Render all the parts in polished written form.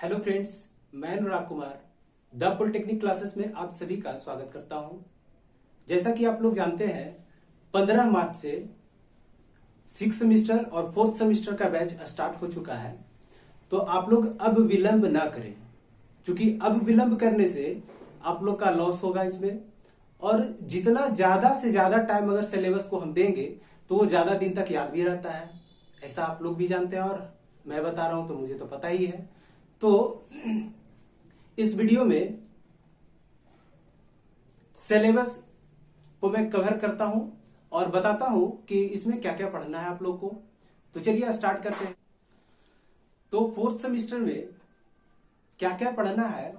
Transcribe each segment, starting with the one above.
Hello friends, मैं अनुराग Kumar the polytechnic classes में आप सभी का स्वागत करता हूं। जैसा कि आप लोग जानते हैं 15 मार्च से 6 सेमेस्टर और 4th सेमेस्टर का बैच स्टार्ट हो चुका है। तो आप लोग अब विलंब ना करें, क्योंकि अब विलंब करने से आप लोग का लॉस होगा इसमें। और जितना ज्यादा से ज्यादा टाइम अगर सिलेबस को हम देंगे तो वो ज्यादा दिन तक याद भी रहता है, ऐसा आप लोग भी जानते हैं और मैं बता रहा हूं तो मुझे तो पता ही है। तो इस वीडियो में सिलेबस को मैं कवर करता हूं और बताता हूं कि इसमें क्या क्या पढ़ना है आप लोग को। तो चलिए स्टार्ट करते हैं। तो 4th सेमेस्टर में क्या क्या पढ़ना है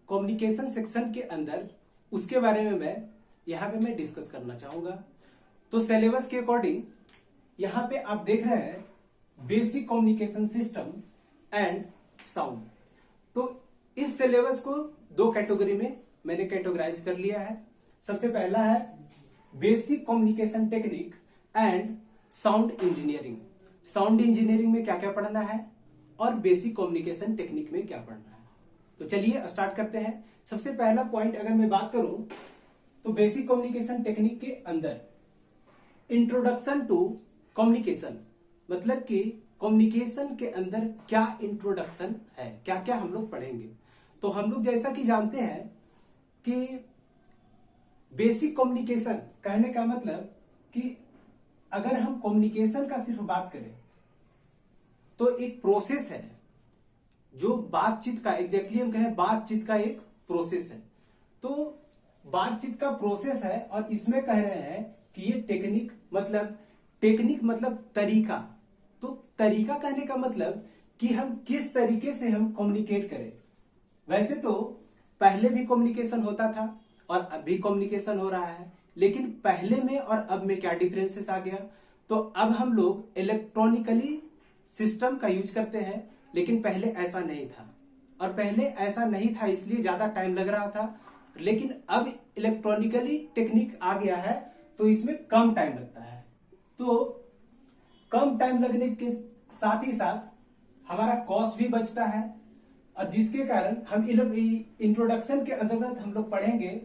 कम्युनिकेशन सेक्शन के अंदर, उसके बारे में यहां पे मैं डिस्कस करना चाहूंगा। तो सिलेबस के अकॉर्डिंग यहां पे आप देख रहे हैं basic communication system and sound. तो इस सिलेबस को दो कैटेगरी में मैंने कैटेगराइज कर लिया है। सबसे पहला है basic communication technique and sound engineering. Sound engineering में क्या क्या पढ़ना है और बेसिक कम्युनिकेशन टेक्निक में क्या पढ़ना है। तो चलिए स्टार्ट करते हैं। सबसे पहला पॉइंट अगर मैं बात करूं तो बेसिक कम्युनिकेशन टेक्निक के अंदर इंट्रोडक्शन टू कम्युनिकेशन, मतलब कि कम्युनिकेशन के अंदर क्या इंट्रोडक्शन है, क्या क्या हम लोग पढ़ेंगे। तो हम लोग जैसा कि जानते हैं कि बेसिक कम्युनिकेशन कहने का मतलब कि अगर हम कम्युनिकेशन का सिर्फ बात करें तो एक प्रोसेस है जो बातचीत का, एग्जैक्टली हम कहें बातचीत का एक प्रोसेस है। तो बातचीत का प्रोसेस है और इसमें कह रहे हैं कि ये टेक्निक मतलब तरीका। तो तरीका कहने का मतलब कि हम किस तरीके से हम कम्युनिकेट करें। वैसे तो पहले भी कम्युनिकेशन होता था और अब भी कम्युनिकेशन हो रहा है, लेकिन पहले में और अब में क्या डिफरेंसेस आ गया। तो अब हम लोग इलेक्ट्रॉनिकली सिस्टम का यूज करते हैं, लेकिन पहले ऐसा नहीं था। और पहले ऐसा नहीं था इसलिए ज्यादा टाइम लग रहा था, लेकिन अब इलेक्ट्रॉनिकली टेक्निक आ गया है तो इसमें कम टाइम लगता है। तो कम टाइम लगने के साथ ही साथ हमारा कॉस्ट भी बचता है, और जिसके कारण हम इंट्रोडक्शन के अंतर्गत हम लोग पढ़ेंगे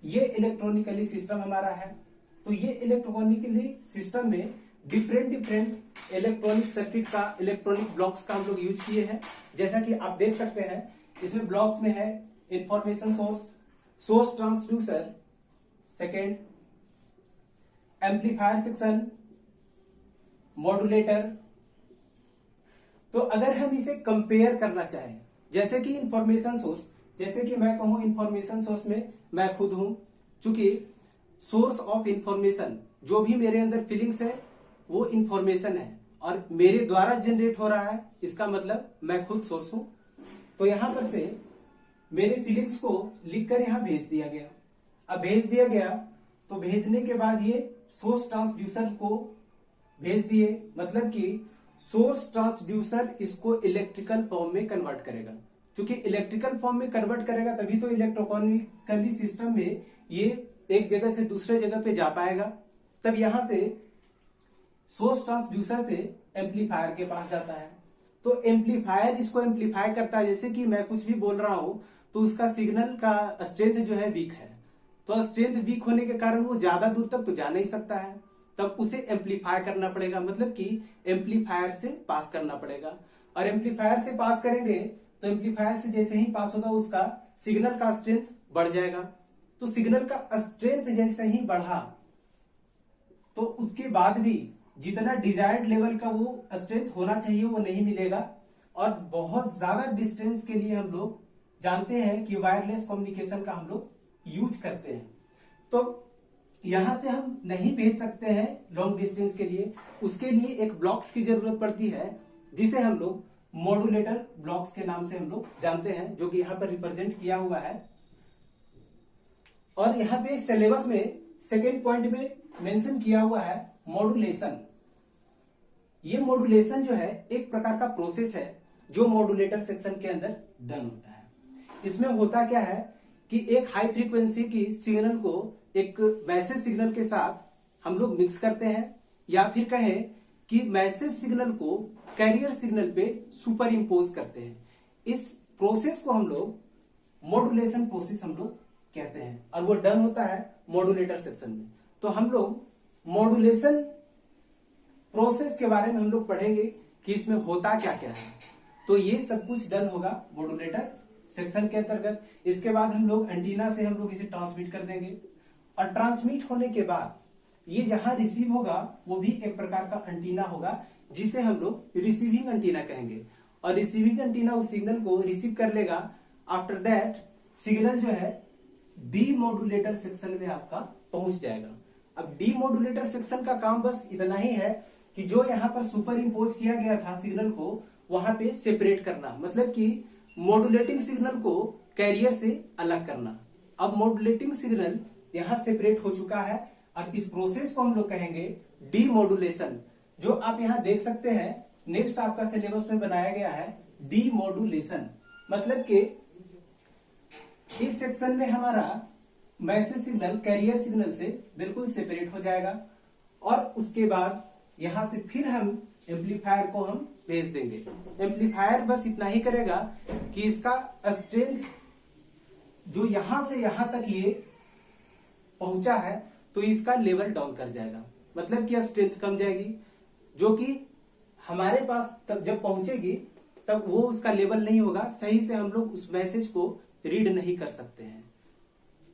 ये इलेक्ट्रॉनिकली सिस्टम हमारा है। तो ये इलेक्ट्रॉनिकली सिस्टम में डिफरेंट इलेक्ट्रॉनिक सर्किट का, इलेक्ट्रॉनिक ब्लॉक्स का हम लोग यूज किए हैं। जैसा कि आप देख सकते हैं इसमें ब्लॉक्स में है information source transducer, second amplifier section, modulator. तो अगर हम इसे कंपेयर करना चाहें, जैसे कि इंफॉर्मेशन सोर्स, जैसे कि मैं कहूं इंफॉर्मेशन सोर्स में मैं खुद हूं, चूंकि सोर्स ऑफ इंफॉर्मेशन जो भी मेरे अंदर फीलिंग्स है वो इंफॉर्मेशन है और मेरे द्वारा जनरेट हो रहा है, इसका मतलब मैं खुद सोर्स हूं। तो यहां पर से मेरे फीलिंग्स को लिखकर यहां भेज दिया गया। अब भेज दिया गया तो भेजने के बाद ये सोर्स ट्रांसड्यूसर को भेज दिए, मतलब कि सोर्स ट्रांसड्यूसर इसको इलेक्ट्रिकल फॉर्म में कन्वर्ट करेगा। क्योंकि इलेक्ट्रिकल फॉर्म में कन्वर्ट करेगा तभी तो इलेक्ट्रोनिकली सिस्टम में ये एक जगह से दूसरे जगह पे जा पाएगा। तब यहां से सोर्स ट्रांसड्यूसर से एम्पलीफायर के पास जाता है। तो एम्पलीफायर इसको एम्पलीफाई करता है। जैसे कि मैं कुछ भी बोल रहा हूं तो उसका सिग्नल का स्ट्रेंथ जो है वीक है, तो स्ट्रेंथ वीक होने के कारण वो ज्यादा दूर तक तो जा नहीं सकता है, तब उसे एम्पलीफाई करना पड़ेगा, मतलब कि एम्पलीफायर से पास करना पड़ेगा। और एम्पलीफायर से पास करेंगे तो एम्पलीफायर से जैसे ही पास होगा उसका सिग्नल का स्ट्रेंथ बढ़ जाएगा। तो सिग्नल का स्ट्रेंथ जैसे ही बढ़ा तो उसके बाद भी जितना डिजायर्ड लेवल का वो स्ट्रेंथ होना चाहिए वो नहीं मिलेगा। और बहुत ज्यादा डिस्टेंस के लिए हम लोग जानते हैं कि वायरलेस कम्युनिकेशन का हम लोग यूज करते हैं। तो यहां से हम नहीं भेज सकते हैं लॉन्ग डिस्टेंस के लिए, उसके लिए एक ब्लॉक्स की जरूरत पड़ती है जिसे हम लोग मॉड्यूलेटर ब्लॉक्स के नाम से हम लोग जानते हैं, जो कि यहां पर रिप्रेजेंट किया हुआ है। और यहां पे सिलेबस में सेकेंड पॉइंट में मेंशन किया हुआ है मॉड्यूलेशन। ये मॉड्यूलेशन जो है एक प्रकार का प्रोसेस है जो मॉड्यूलेटर सेक्शन के अंदर डन होता है। इसमें होता क्या है कि एक हाई फ्रीक्वेंसी की सिग्नल को एक मैसेज सिग्नल के साथ हम लोग मिक्स करते हैं, या फिर कहें कि मैसेज सिग्नल को कैरियर सिग्नल पे सुपर इम्पोज करते हैं। इस प्रोसेस को हम लोग मॉड्यूलेशन प्रोसेस हम लोग कहते हैं, और वो डन होता है मॉड्यूलेटर सेक्शन में। तो हम लोग मॉड्यूलेशन प्रोसेस के बारे में हम लोग पढ़ेंगे कि इसमें होता क्या क्या है। तो ये सब कुछ डन होगा मॉड्यूलेटर सेक्शन के अंतर्गत। इसके बाद हम लोग एंटीना से हम लोग इसे ट्रांसमिट कर देंगे, और ट्रांसमिट होने के बाद ये जहां रिसीव होगा वो भी एक प्रकार का एंटीना होगा, जिसे हम लोग रिसीविंग एंटीना कहेंगे। और रिसीविंग एंटीना उस सिग्नल को रिसीव कर लेगा। आफ्टर दैट सिग्नल जो है डीमॉड्यूलेटर सेक्शन में आपका पहुंच जाएगा। अब डीमॉड्यूलेटर सेक्शन का काम बस इतना ही है कि जो यहां पर सुपर इम्पोज किया गया था सिग्नल को, वहां पे सेपरेट करना, मतलब कि मॉड्यूलेटिंग सिग्नल को कैरियर से अलग करना। अब मॉड्यूलेटिंग सिग्नल यहां सेपरेट हो चुका है, और इस प्रोसेस को हम लोग कहेंगे डीमॉड्यूलेशन, जो आप यहां देख सकते हैं। नेक्स्ट आपका सिलेबस में बनाया गया है डीमॉड्यूलेशन, मतलब कि इस सेक्शन में हमारा मैसेज सिग्नल कैरियर सिग्नल से बिल्कुल सेपरेट हो जाएगा, और उसके बाद यहां से फिर हम एम्पलीफायर को हम भेज देंगे। एम्पलीफायर बस इतना ही करेगा कि इसका स्ट्रेंथ जो यहां से यहां तक ये पहुंचा है, तो इसका लेवल डाउन कर जाएगा, मतलब कि स्ट्रेंथ कम जाएगी, जो कि हमारे पास तब जब पहुंचेगी तब वो उसका लेवल नहीं होगा, सही से हम लोग उस मैसेज को रीड नहीं कर सकते हैं।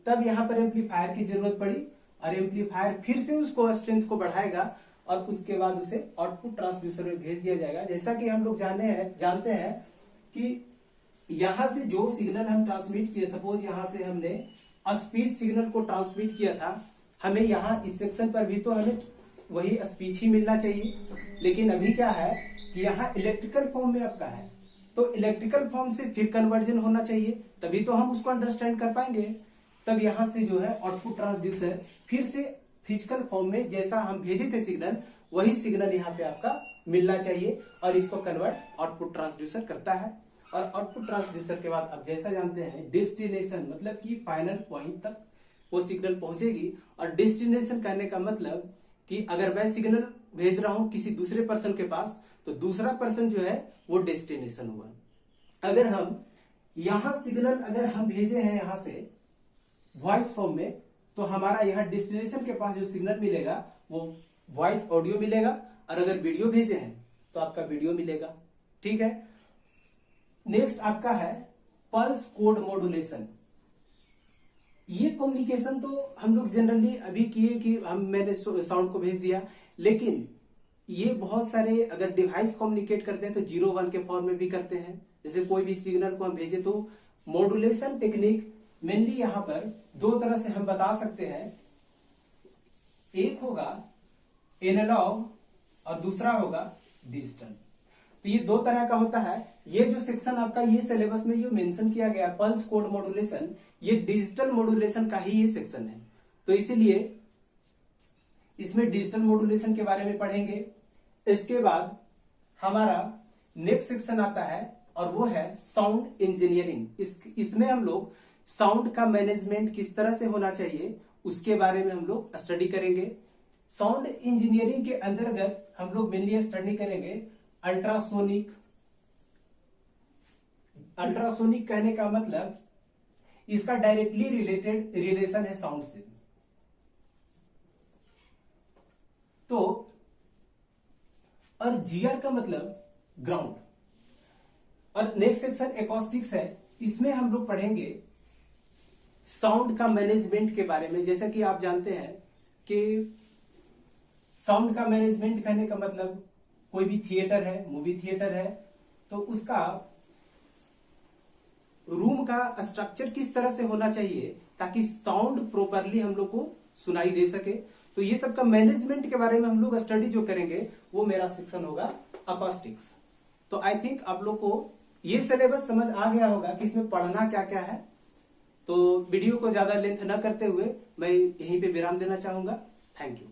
तब यहां पर एम्पलीफायर की जरूरत पड़ी, और एम्पलीफायर फिर से उसको स्ट्रेंथ को बढ़ाएगा, और उसके बाद उसे आउटपुट ट्रांसड्यूसर में भेज दिया जाएगा। जैसा कि हम लोग जानते हैं कि यहां से जो सिग्नल हम ट्रांसमिट किए, सपोज यहां से हमने स्पीच सिग्नल को ट्रांसमिट किया था, हमें यहाँ इस सेक्शन पर भी तो हमें वही स्पीच ही मिलना चाहिए, लेकिन अभी क्या है कि यहाँ इलेक्ट्रिकल फॉर्म में आपका है, तो इलेक्ट्रिकल फॉर्म से फिर कन्वर्जन होना चाहिए, तभी तो हम उसको अंडरस्टैंड कर पाएंगे। तब यहां से जो है आउटपुट ट्रांसड्यूसर फिर से फिजिकल फॉर्म में जैसा हम भेजे थे सिग्नल, वही सिग्नल यहाँ पे आपका मिलना चाहिए, और इसको कन्वर्ट आउटपुट ट्रांसड्यूसर करता है। और आउटपुट ट्रांसड्यूसर के बाद आप जैसा जानते हैं डेस्टिनेशन, मतलब कि फाइनल पॉइंट तक वो सिग्नल पहुंचेगी। और डेस्टिनेशन कहने का मतलब कि अगर मैं सिग्नल भेज रहा हूं किसी दूसरे पर्सन के पास, तो दूसरा पर्सन जो है वो डेस्टिनेशन हुआ। अगर हम यहां सिग्नल अगर हम भेजे हैं यहां से वॉइस फॉर्म में, तो हमारा यहाँ डेस्टिनेशन के पास जो सिग्नल मिलेगा वो वॉइस ऑडियो मिलेगा, और अगर वीडियो भेजे हैं तो आपका वीडियो मिलेगा। ठीक है, नेक्स्ट आपका है पल्स कोड मॉड्यूलेशन। ये कम्युनिकेशन तो हम लोग जनरली अभी किए कि मैंने साउंड को भेज दिया, लेकिन ये बहुत सारे अगर डिवाइस कम्युनिकेट करते हैं तो 0-1 के फॉर्म में भी करते हैं। जैसे कोई भी सिग्नल को हम भेजे, तो मॉड्यूलेशन टेक्निक मेनली यहां पर दो तरह से हम बता सकते हैं। एक होगा एनालॉग और दूसरा होगा डिजिटल। तो ये दो तरह का होता है। ये जो सेक्शन आपका ये सिलेबस में ये मेंशन किया गया पल्स कोड मॉड्यूलेशन, ये डिजिटल मॉड्यूलेशन का ही ये सेक्शन है, तो इसीलिए इसमें डिजिटल मॉड्यूलेशन के बारे में पढ़ेंगे। इसके बाद हमारा नेक्स्ट सेक्शन आता है और वो है साउंड इंजीनियरिंग। इसमें हम लोग साउंड का मैनेजमेंट किस तरह से होना चाहिए उसके बारे में हम लोग स्टडी करेंगे। साउंड इंजीनियरिंग के अंतर्गत हम लोग मेनली स्टडी करेंगे अल्ट्रासोनिक। अल्ट्रासोनिक कहने का मतलब इसका डायरेक्टली रिलेटेड रिलेशन है साउंड से। तो और जीआर का मतलब ग्राउंड। और नेक्स्ट सेक्शन एकॉस्टिक्स है, इसमें हम लोग पढ़ेंगे साउंड का मैनेजमेंट के बारे में। जैसा कि आप जानते हैं कि साउंड का मैनेजमेंट कहने का मतलब कोई भी थिएटर है, मूवी थिएटर है, तो उसका रूम का स्ट्रक्चर किस तरह से होना चाहिए ताकि साउंड प्रॉपरली हम लोग को सुनाई दे सके। तो ये सब का मैनेजमेंट के बारे में हम लोग स्टडी जो करेंगे वो मेरा सेक्शन होगा अकॉस्टिक्स। तो आई थिंक आप लोग को ये सिलेबस समझ आ गया होगा कि इसमें पढ़ना क्या क्या है। तो वीडियो को ज्यादा लेंथ न करते हुए मैं यहीं पे विराम देना चाहूंगा। Thank you.